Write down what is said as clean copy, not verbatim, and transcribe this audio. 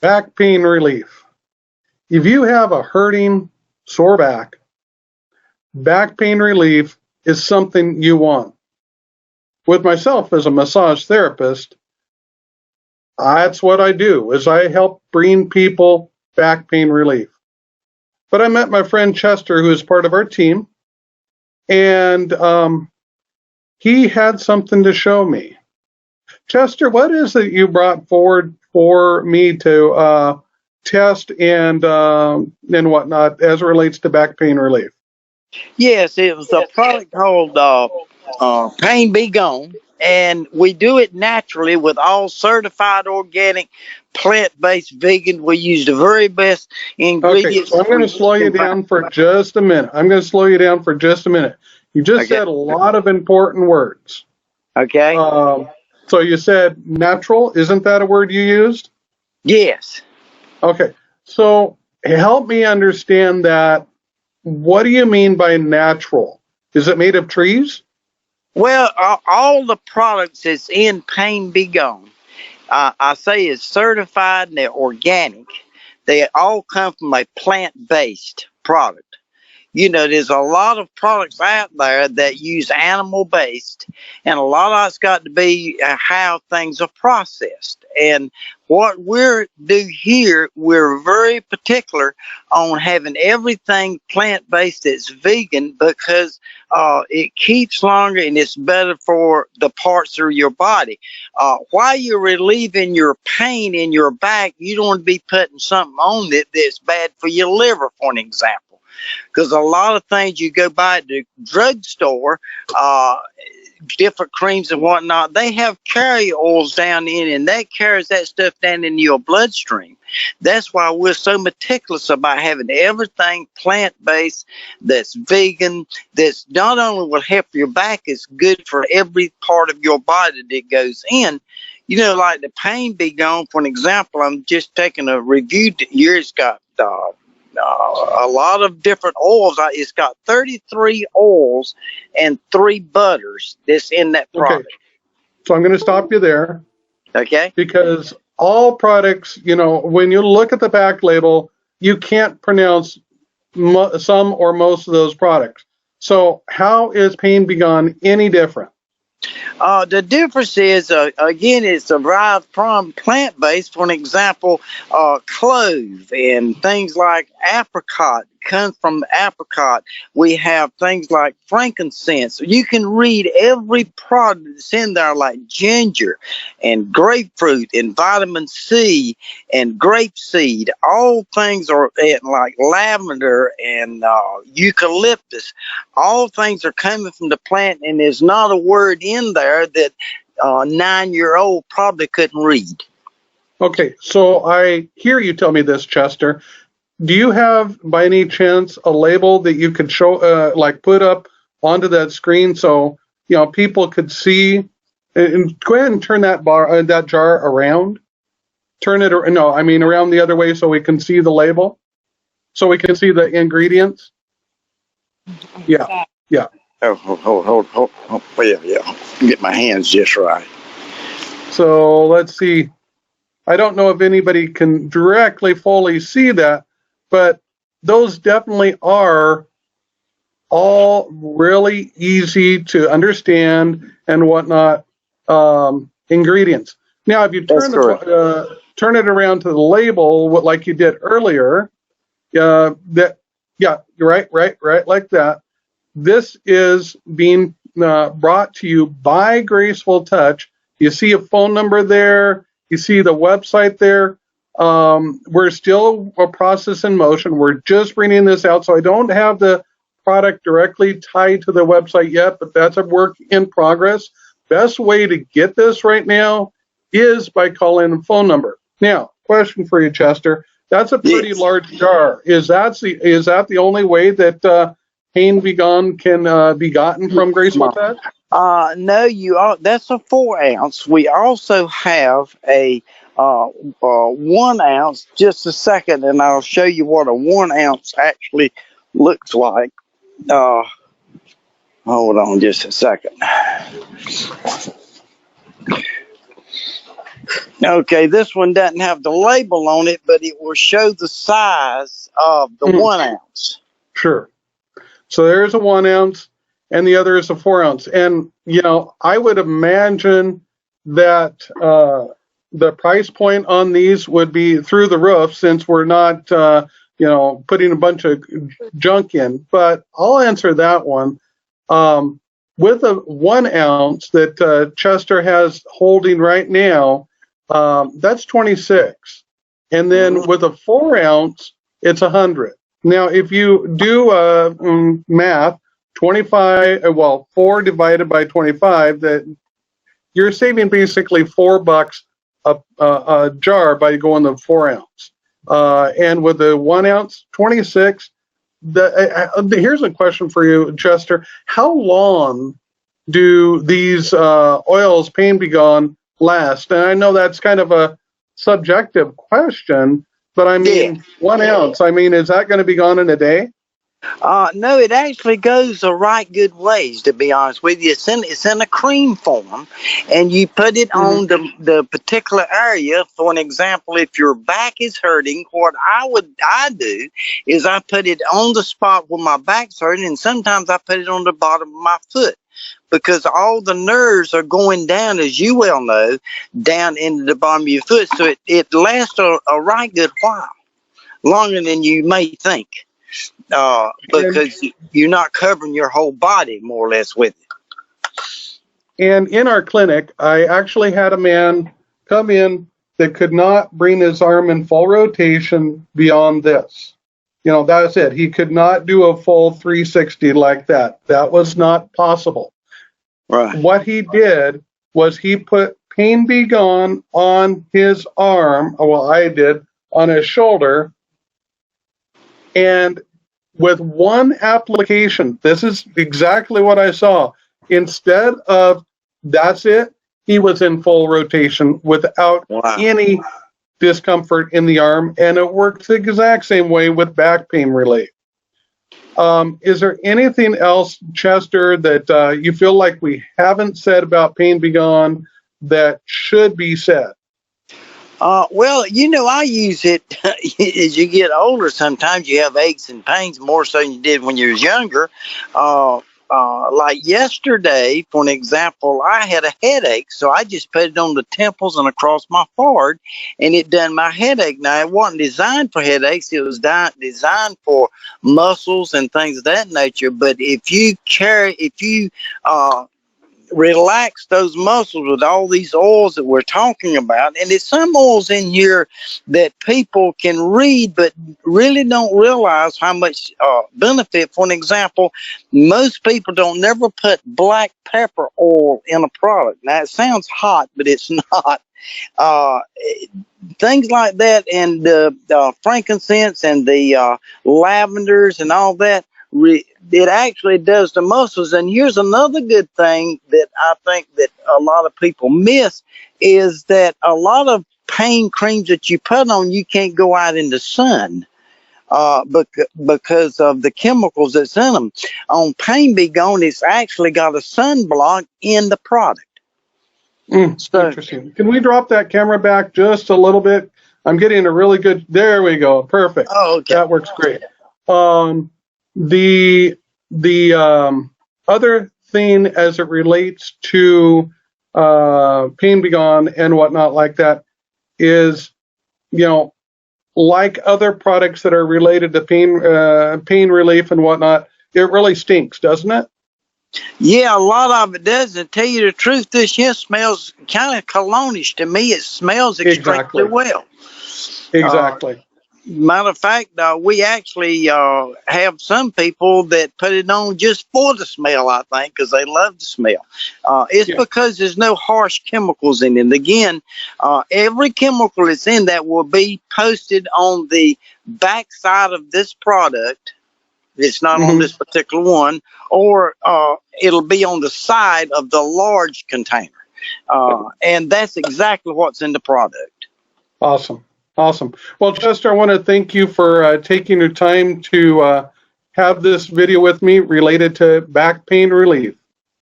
Back pain relief. If you have a hurting, sore back pain relief is something you want. With myself as a massage therapist, that's what I do, is I help bring people back pain relief. But I met my friend Chester, who is part of our team, and he had something to show me. Chester, what is it you brought forward for me to test and whatnot as it relates to back pain relief? Yes, it was a product called Pain Be Gone, and we do it naturally with all certified organic, plant-based vegan. We use the very best Okay, ingredients so I'm going to slow you can find. down for just a minute. You just Okay. said a lot of important words. Okay. So you said natural. Isn't that a word you used? Yes. Okay, so help me understand that. What do you mean by natural? Is it made of trees? Well, all the products that's in Pain Be Gone, I say is certified and they're organic. They all come from a plant-based product. You know, there's a lot of products out there that use animal based, and a lot of it's got to be how things are processed. And what we're do here, we're very particular on having everything plant based that's vegan because it keeps longer and it's better for the parts of your body. While you're relieving your pain in your back, you don't want to be putting something on it that's bad for your liver, for an example. Because a lot of things you go by at the drugstore, different creams and whatnot, they have carrier oils down in, and that carries that stuff down into your bloodstream. That's why we're so meticulous about having everything plant-based, that's vegan, that's not only will help your back, it's good for every part of your body that goes in. You know, like the Pain Be Gone, for an example, I'm just taking a review here. It's got a lot of different oils. It's got 33 oils and 3 butters that's in that Okay, product. so I'm going to stop you there Okay? because all products, when you look at the back label, you can't pronounce some or most of those products. So how is Pain Be Gone any different? The difference is, again, it's derived from plant-based. For an example, clove and things like apricot come from apricot. We have things like frankincense. You can read every product that's in there, like ginger and grapefruit and vitamin C and grapeseed. All things are like lavender and eucalyptus. All things are coming from the plant, and there's not a word in there that a 9-year-old probably couldn't read. Okay, so I hear you tell me this, Chester. Do you have, by any chance, a label that you could show, like put up onto that screen so people could see? And go ahead and turn that jar around. Turn it, no, I mean around the other way so we can see the label, so we can see the ingredients. Yeah, yeah. Hold. Yeah. Get my hands just right. So let's see. I don't know if anybody can directly fully see that, but those definitely are all really easy to understand and whatnot ingredients. Now, if you That's correct. turn it around to the label, like you did earlier, yeah, right, like that. This is being brought to you by Graceful Touch. You see a phone number there. You see the website there. We're still a process in motion. We're just bringing this out, so I don't have the product directly tied to the website yet, but that's a work in progress. Best way to get this right now is by calling the phone number. Now, question for you, Chester. That's a pretty large jar. Is that the only way that Pain Be Gone can be gotten from Graceful Touch? No, that's a 4 ounce. We also have a 1 ounce. Just a second, and I'll show you what a 1 ounce actually looks like. Hold on just a second. Okay, this one doesn't have the label on it, but it will show the size of the 1 ounce. Sure. So there's a 1 ounce, and the other is a 4 ounce. And, you know, I would imagine that the price point on these would be through the roof, since we're not, you know, putting a bunch of junk in. But I'll answer that one. With a 1 ounce that Chester has holding right now, that's 26. And then with a 4 ounce, it's 100. Now, if you do math, 25, 4 divided by 25, that you're saving basically $4 a jar by going the 4 ounce. And with the 1 ounce, 26. Here's a question for you, Chester. How long do these oils, Pain Be Gone, last? And I know that's kind of a subjective question, but I mean, 1 ounce, I mean, is that going to be gone in a day? No, it actually goes a right good ways, to be honest with you. It's in a cream form, and you put it on the particular area. For an example, if your back is hurting, what I do is I put it on the spot where my back's hurting, and sometimes I put it on the bottom of my foot, because all the nerves are going down, as you well know, down into the bottom of your foot. So it lasts a right good while, longer than you may think. Because you're not covering your whole body more or less with it. And in our clinic, I actually had a man come in that could not bring his arm in full rotation beyond this. You know, that's it. He could not do a full 360 like that. That was not possible. Right. What he did was he put Pain Be Gone on his arm. Well, I did, on his shoulder. And with one application, this is exactly what I saw. Instead of that's it, he was in full rotation without any discomfort in the arm, and it works the exact same way with back pain relief. Is there anything else, Chester, that you feel like we haven't said about Pain Be Gone that should be said? Well, you know, I use it as you get older. Sometimes you have aches and pains more so than you did when you was younger. Like yesterday, for an example, I had a headache, so I just put it on the temples and across my forehead, and it done my headache. Now, it wasn't designed for headaches. It was designed for muscles and things of that nature. But if you relax those muscles with all these oils that we're talking about, and there's some oils in here that people can read but really don't realize how much benefit. For an example, most people don't never put black pepper oil in a product. Now, it sounds hot, but it's not. Things like that, and the frankincense and the lavenders and all that, it actually does the muscles. And here's another good thing that I think that a lot of people miss, is that a lot of pain creams that you put on, you can't go out in the sun because of the chemicals that's in them. On Pain Be Gone, it's actually got a sunblock in the product. So interesting. Can we drop that camera back just a little bit? I'm getting a really good, there we go, perfect. Oh, okay. That works great. The other thing as it relates to Pain Be Gone and whatnot like that is, you know, like other products that are related to pain relief and whatnot, it really stinks, doesn't it? Yeah, a lot of it does. To tell you the truth, this here smells kind of cologne-ish to me. It smells extremely well. Exactly. Matter of fact, we actually have some people that put it on just for the smell, I think, because they love the smell. It's because there's no harsh chemicals in it. Again, every chemical that's in that will be posted on the back side of this product. It's not on this particular one, or it'll be on the side of the large container. And that's exactly what's in the product. Awesome. Awesome. Well, Chester, I want to thank you for taking your time to have this video with me related to back pain relief.